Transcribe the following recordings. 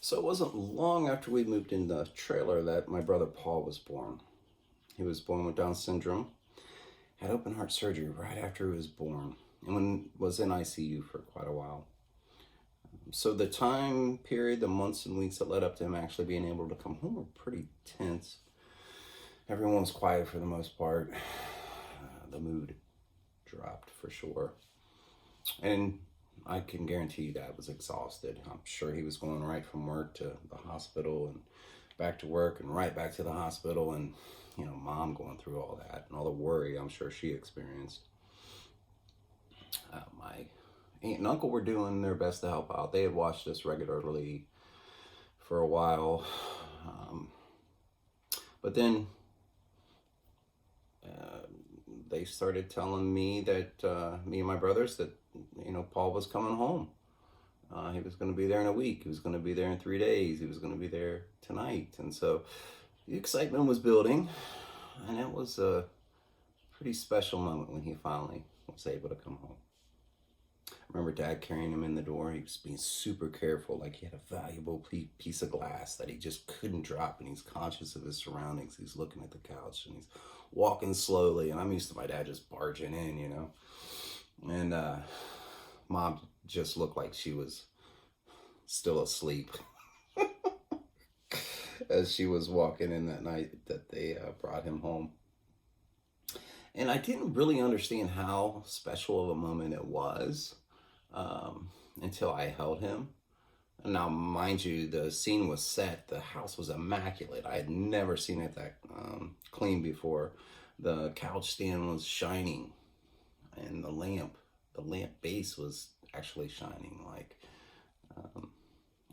So it wasn't long after we moved in the trailer that my brother Paul was born. He was born with Down syndrome, had open heart surgery right after he was born, and was in ICU for quite a while. So the time period, the months and weeks that led up to him actually being able to come home were pretty tense. Everyone was quiet for the most part. The mood dropped for sure. And I can guarantee you Dad was exhausted. I'm sure he was going right from work to the hospital and back to work and right back to the hospital, and Mom going through all that and all the worry I'm sure she experienced. My aunt and uncle were doing their best to help out. They had watched us regularly for a while, but then they started telling me that me and my brothers that Paul was coming home. He was going to be there in a week. He was going to be there in 3 days. He was going to be there tonight. And so the excitement was building, and it was a pretty special moment when he finally was able to come home. I remember Dad carrying him in the door. He was being super careful, like he had a valuable piece of glass that he just couldn't drop, and he's conscious of his surroundings. He's looking at the couch, and he's walking slowly, and I'm used to my dad just barging in, and Mom just looked like she was still asleep as she was walking in that night that they brought him home. And I didn't really understand how special of a moment it was until I held him. Now, mind you, the scene was set. The house was immaculate. I had never seen it that clean before. The couch stand was shining, and the lamp base was actually shining. Like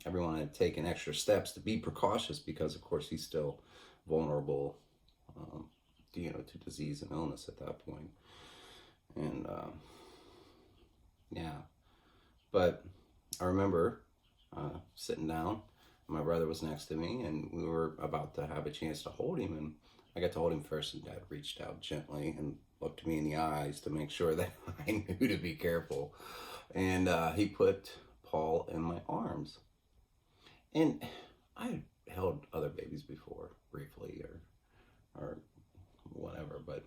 everyone had taken extra steps to be precautious because, of course, he's still vulnerable, to disease and illness at that point. And yeah, but I remember sitting down. My brother was next to me, and we were about to have a chance to hold him, and I got to hold him first, and Dad reached out gently and looked me in the eyes to make sure that I knew to be careful. And he put Paul in my arms. And I held other babies before, briefly or whatever, but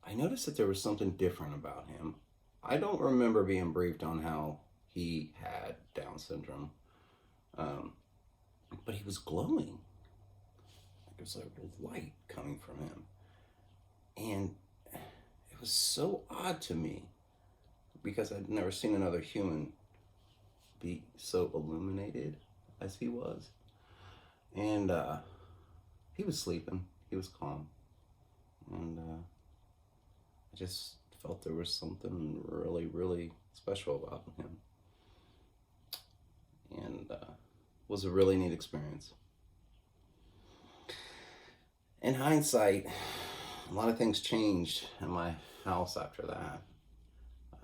I noticed that there was something different about him. I don't remember being briefed on how he had Down syndrome, but he was glowing. Like there was a light coming from him. And it was so odd to me because I'd never seen another human be so illuminated as he was. And he was sleeping. He was calm. And I just felt there was something really, really special about him. And it was a really neat experience. In hindsight, a lot of things changed in my house after that.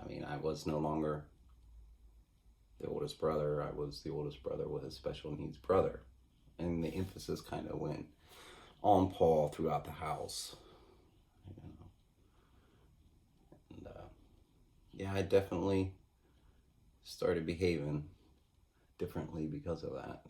I mean, I was no longer the oldest brother. I was the oldest brother with a special needs brother. And the emphasis kind of went on Paul throughout the house. And yeah, I definitely started behaving differently because of that.